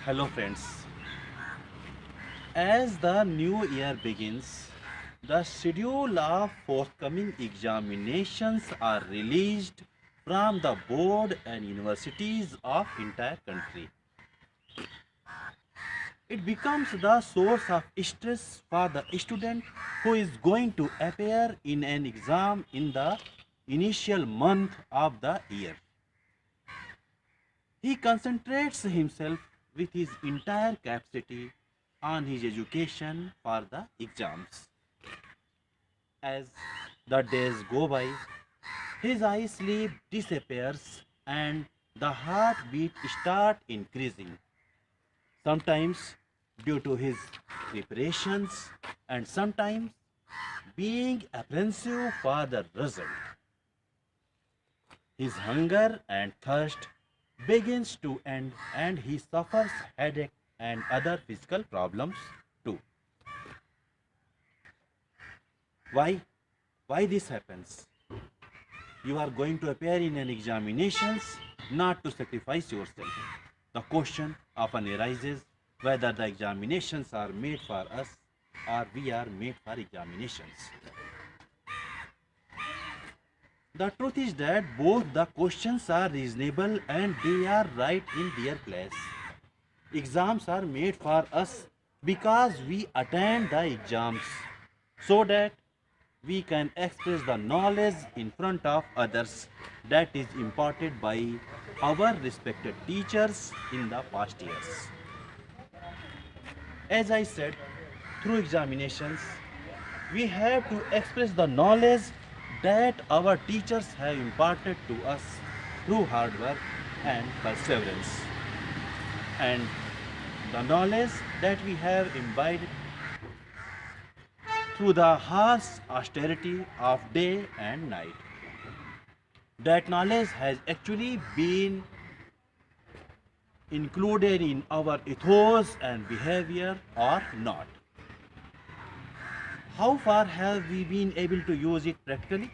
Hello, friends. As the new year begins, the schedule of forthcoming examinations are released from the board and universities of entire country. It becomes the source of stress for the student who is going to appear in an exam in the initial month of the year. He concentrates himself with his entire capacity on his education for the exams. As the days go by, his eye sleep disappears and the heartbeat start increasing. Sometimes due to his preparations and sometimes being apprehensive for the result. His hunger and thirst begins to end and he suffers headache and other physical problems too. Why? Why this happens? You are going to appear in an examinations not to sacrifice yourself. The question often arises whether the examinations are made for us or we are made for examinations. The truth is that both the questions are reasonable and they are right in their place. Exams are made for us because we attend the exams so that we can express the knowledge in front of others that is imparted by our respected teachers in the past years. As I said, through examinations, we have to express the knowledge that our teachers have imparted to us through hard work and perseverance. And the knowledge that we have imbibed through the harsh austerity of day and night. That knowledge has actually been included in our ethos and behavior or not. How far have we been able to use it practically?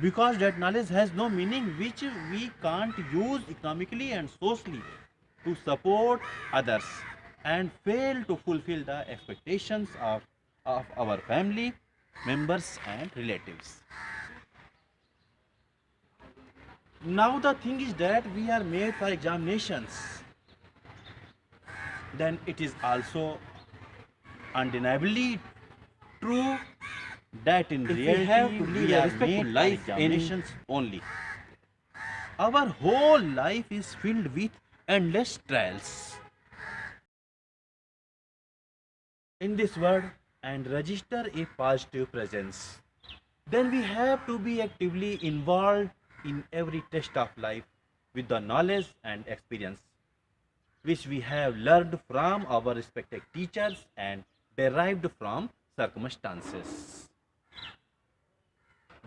Because that knowledge has no meaning which we can't use economically and socially to support others and fail to fulfill the expectations of our family members and relatives. Now the thing is that we are made for examinations. Then it is also undeniably true that in If we have reality to live we a are respectful made for life in examinations only. Our whole life is filled with endless trials in this world and register a positive presence. Then we have to be actively involved in every test of life with the knowledge and experience which we have learned from our respected teachers and derived from circumstances.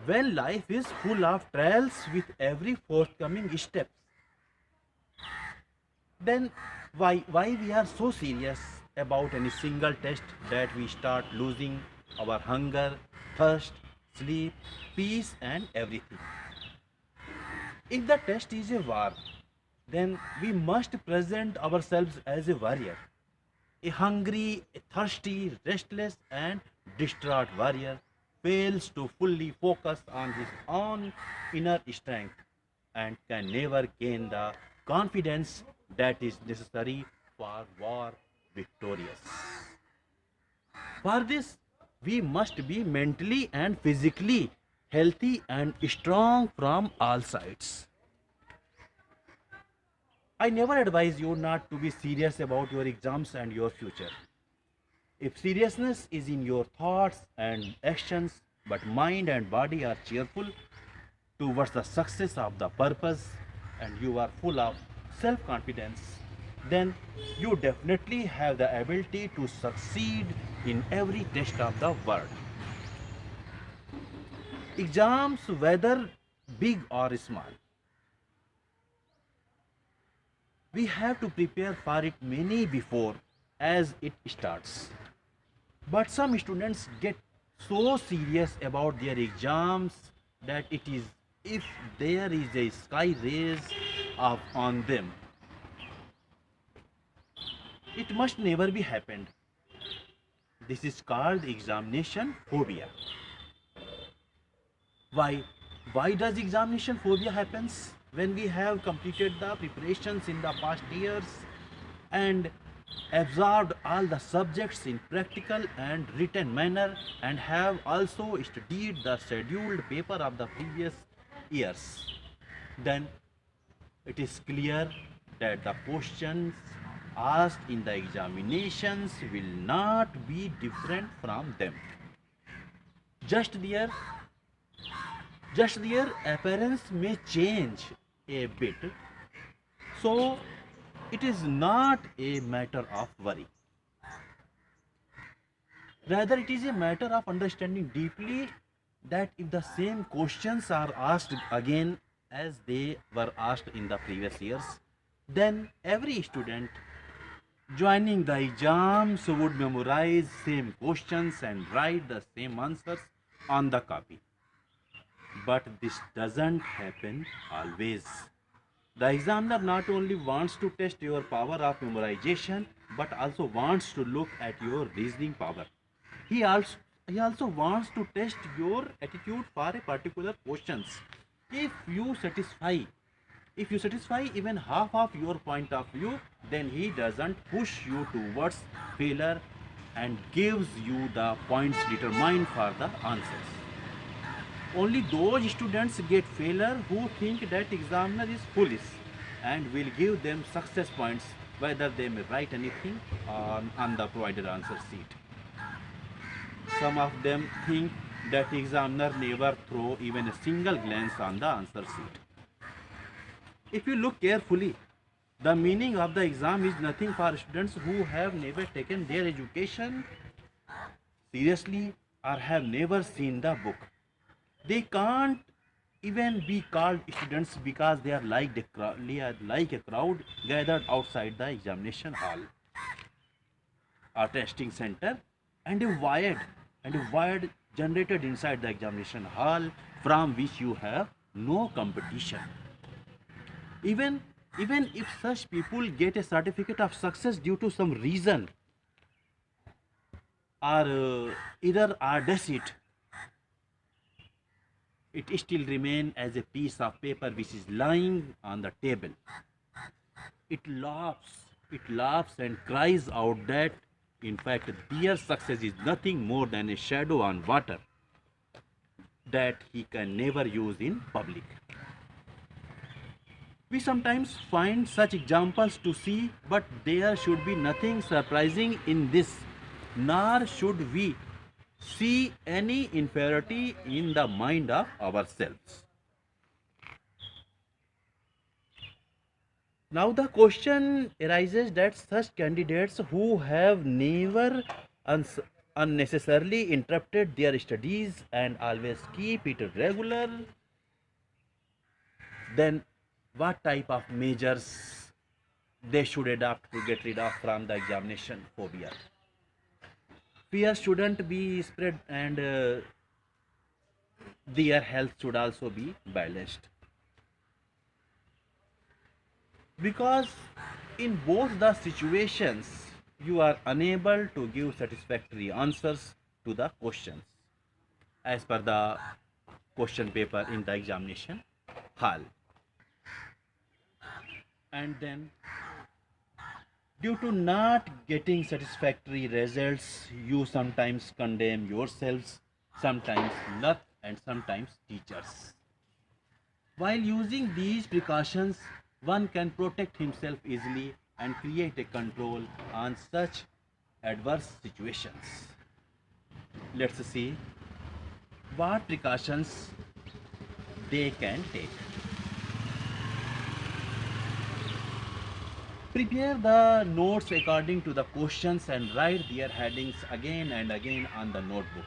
When life is full of trials with every forthcoming step, then why we are so serious about any single test that we start losing our hunger, thirst, sleep, peace and everything. If the test is a war, then we must present ourselves as a warrior, a hungry, a thirsty, restless and distraught warrior fails to fully focus on his own inner strength and can never gain the confidence that is necessary for war victorious. For this, we must be mentally and physically healthy and strong from all sides. I never advise you not to be serious about your exams and your future. If seriousness is in your thoughts and actions, but mind and body are cheerful towards the success of the purpose and you are full of self confidence, then you definitely have the ability to succeed in every test of the world. Exams, whether big or small, we have to prepare for it many before as it starts. But some students get so serious about their exams that it is if there is a sky rays of on them. It must never be happened. This is called examination phobia. Why? Why does examination phobia happens? When we have completed the preparations in the past years and absorbed all the subjects in practical and written manner and have also studied the scheduled paper of the previous years, then it is clear that the questions asked in the examinations will not be different from them. Just their just their appearance may change a bit, so it is not a matter of worry. Rather, it is a matter of understanding deeply that if the same questions are asked again as they were asked in the previous years, then every student joining the exams would memorize same questions and write the same answers on the copy. But this doesn't happen always. The examiner not only wants to test your power of memorization but also wants to look at your reasoning power. He also he also wants to test your attitude for a particular questions. If you satisfy if you satisfy even half of your point of view, then he doesn't push you towards failure and gives you the points determined for the answers. Only those students get failure who think that examiner is foolish and will give them success points whether they may write anything on the provided answer sheet. Some of them think that examiner never throw even a single glance on the answer sheet. If you look carefully, the meaning of the exam is nothing for students who have never taken their education seriously or have never seen the book. They can't even be called students because they are like a crowd gathered outside the examination hall or testing center, and a wire generated inside the examination hall from which you have no competition. Even even if such people get a certificate of success due to some reason or either or deceit, it still remain as a piece of paper which is lying on the table. It laughs and cries out that in fact their success is nothing more than a shadow on water that he can never use in public. We sometimes find such examples to see, but there should be nothing surprising in this, nor should we see any inferiority in the mind of ourselves. Now, the question arises that such candidates who have never uns- unnecessarily interrupted their studies and always keep it regular, then what type of measures they should adopt to get rid of from the examination phobia? Fear shouldn't be spread, and their health should also be balanced, because in both the situations you are unable to give satisfactory answers to the questions as per the question paper in the examination hall. And then, due to not getting satisfactory results, you sometimes condemn yourselves, sometimes luck, and sometimes teachers. While using these precautions, one can protect himself easily and create a control on such adverse situations. Let's see what precautions they can take. Prepare the notes according to the questions and write their headings again and again on the notebook.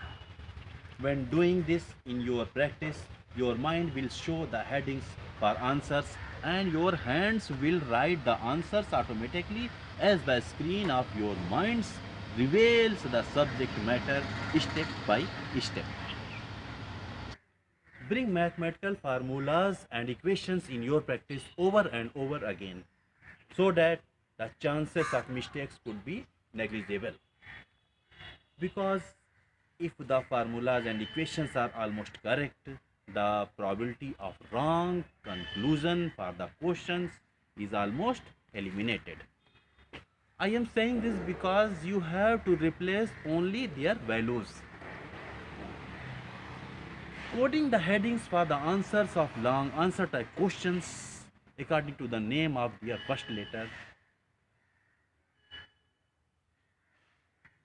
When doing this in your practice, your mind will show the headings for answers and your hands will write the answers automatically as the screen of your minds reveals the subject matter step by step. Bring mathematical formulas and equations in your practice over and over again so that the chances of mistakes could be negligible. Because if the formulas and equations are almost correct, the probability of wrong conclusion for the questions is almost eliminated. I am saying this because you have to replace only their values. Coding the headings for the answers of long answer type questions according to the name of their first letter.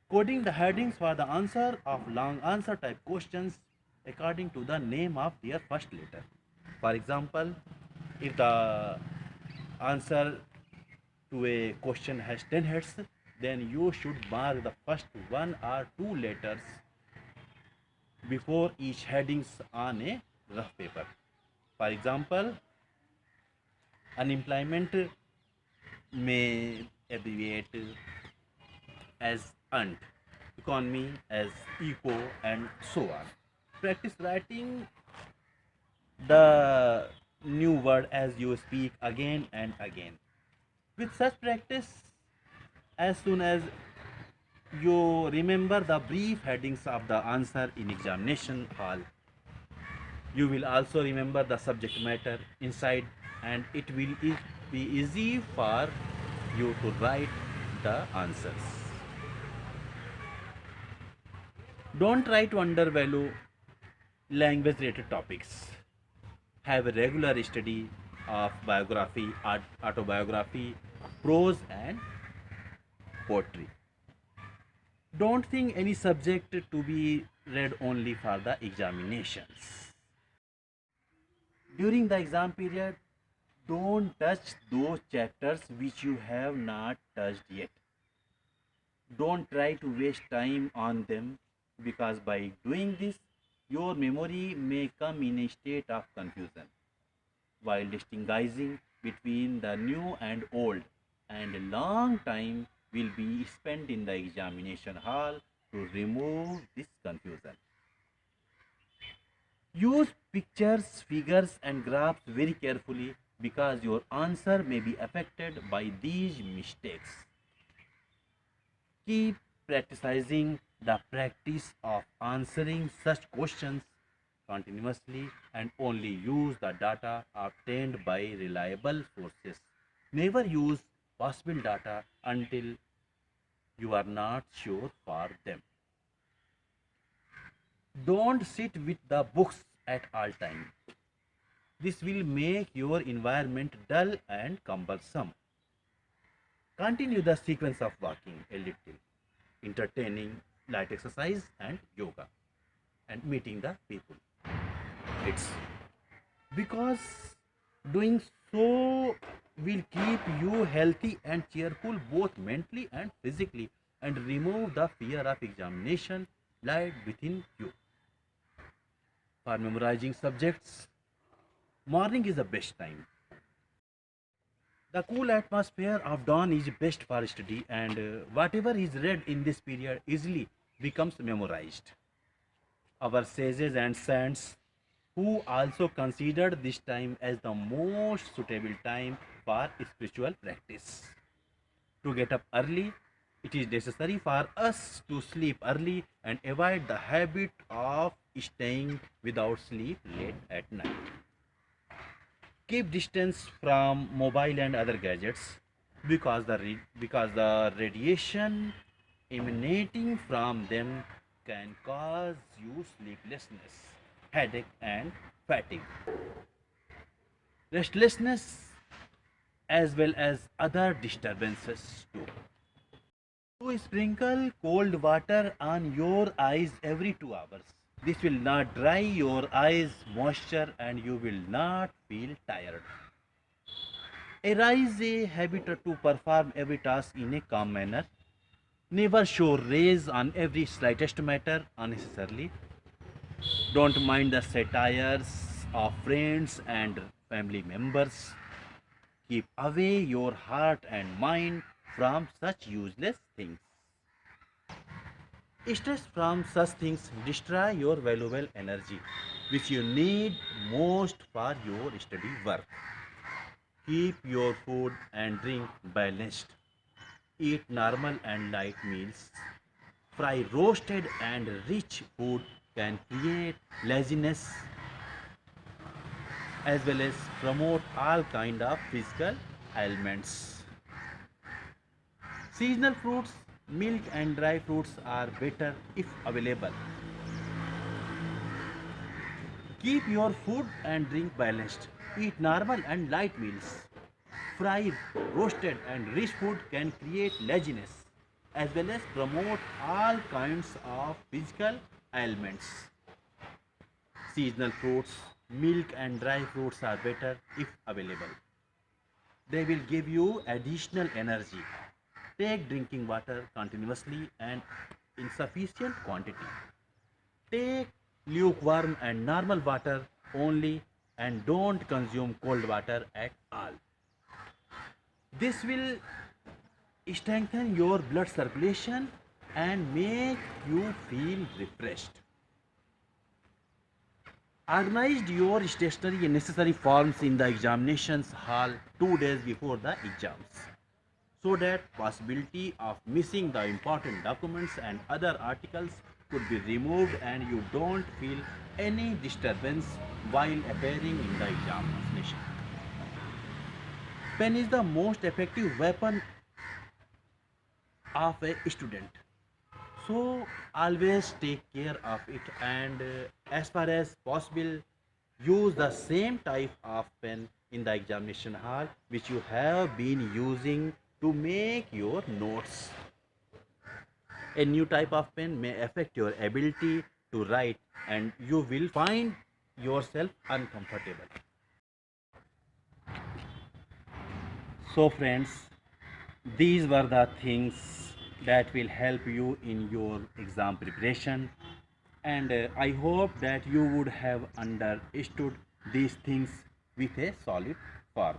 Coding the headings for the answer of long answer type questions according to the name of their first letter. For example, if the answer to a question has 10 heads, then you should mark the first one or two letters before each headings on a rough paper. For example, unemployment may abbreviate as UNT, economy as ECO, and so on. Practice writing the new word as you speak again and again. With such practice, as soon as you remember the brief headings of the answer in examination hall, you will also remember the subject matter inside, and it will be easy for you to write the answers. Don't try to undervalue language related topics. Have a regular study of biography, autobiography, prose, and poetry. Don't think any subject to be read only for the examinations. During the exam period, don't touch those chapters which you have not touched yet. Don't try to waste time on them, because by doing this, your memory may come in a state of confusion. While distinguishing between the new and old, and a long time will be spent in the examination hall to remove this confusion. Use pictures, figures, and graphs very carefully, because your answer may be affected by these mistakes. Keep practicing the practice of answering such questions continuously, and only use the data obtained by reliable sources. Never use possible data until you are not sure for them. Don't sit with the books at all times. This will make your environment dull and cumbersome. Continue the sequence of walking a little, entertaining, light exercise, and yoga, and meeting the people. It's because doing so will keep you healthy and cheerful both mentally and physically, and remove the fear of examination lied within you. For memorizing subjects, morning is the best time. The cool atmosphere of dawn is best for study, and whatever is read in this period easily becomes memorized. Our sages and saints, who also considered this time as the most suitable time for spiritual practice. To get up early, it is necessary for us to sleep early and avoid the habit of staying without sleep late at night. Keep distance from mobile and other gadgets, because the radiation emanating from them can cause you sleeplessness, headache, and fatigue. Restlessness, as well as other disturbances too. To sprinkle cold water on your eyes every 2 hours. This will not dry your eyes moisture, and you will not feel tired. Arise a habit to perform every task in a calm manner. Never show rage on every slightest matter unnecessarily. Don't mind the satires of friends and family members. Keep away your heart and mind from such useless things. Stress from such things destroy your valuable energy, which you need most for your study work. Keep your food and drink balanced. Eat normal and light meals. Fry roasted and rich food can create laziness as well as promote all kind of physical ailments. Seasonal fruits, milk and dry fruits are better if available. Keep your food and drink balanced. Eat normal and light meals. Fried, roasted and rich food can create laziness as well as promote all kinds of physical ailments. Seasonal fruits, milk and dry fruits are better if available. They will give you additional energy. Take drinking water continuously and in sufficient quantity. Take lukewarm and normal water only and don't consume cold water at all. This will strengthen your blood circulation and make you feel refreshed. Organize your stationery and necessary forms in the examinations hall 2 days before the exams so that possibility of missing the important documents and other articles could be removed and you don't feel any disturbance while appearing in the examination. Pen is the most effective weapon of a student. So always take care of it and as far as possible use the same type of pen in the examination hall which you have been using to make your notes. A new type of pen may affect your ability to write and you will find yourself uncomfortable. So friends, these were the things that will help you in your exam preparation and I hope that you would have understood these things with a solid form.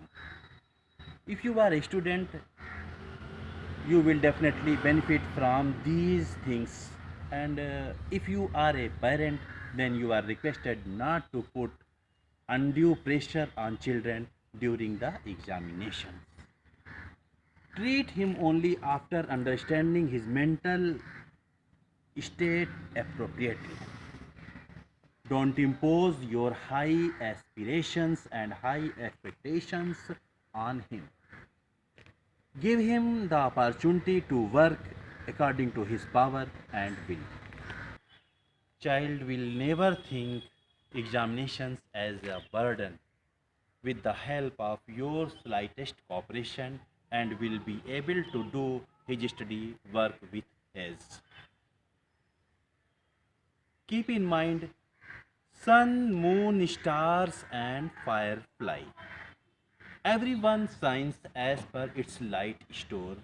If you are a student, you will definitely benefit from these things and if you are a parent, then you are requested not to put undue pressure on children during the examination. Treat him only after understanding his mental state appropriately. Don't impose your high aspirations and high expectations on him. Give him the opportunity to work according to his power and will. Child will never think examinations as a burden with the help of your slightest cooperation and will be able to do his study work with ease. Keep in mind sun, moon, stars and firefly. Everyone shines as per its light store.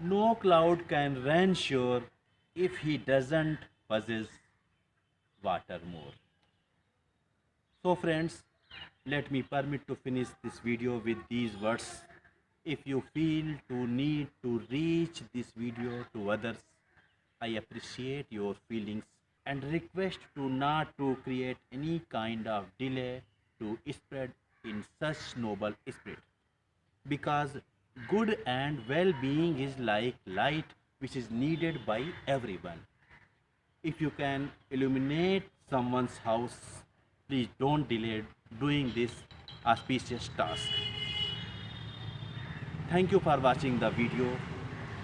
No cloud can rain sure if he doesn't possess water more. So friends, let me permit to finish this video with these words. If you feel to need to reach this video to others, I appreciate your feelings and request to not to create any kind of delay to spread in such noble spirit because good and well-being is like light which is needed by everyone. If you can illuminate someone's house, please don't delay doing this auspicious task. Thank you for watching the video.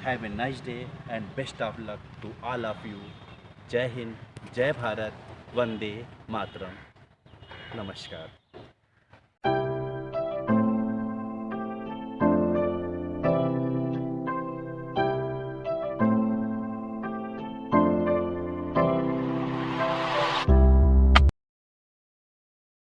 Have a nice day and best of luck to all of you. Jai Hind, Jai Bharat, Vande Mataram. Namaskar.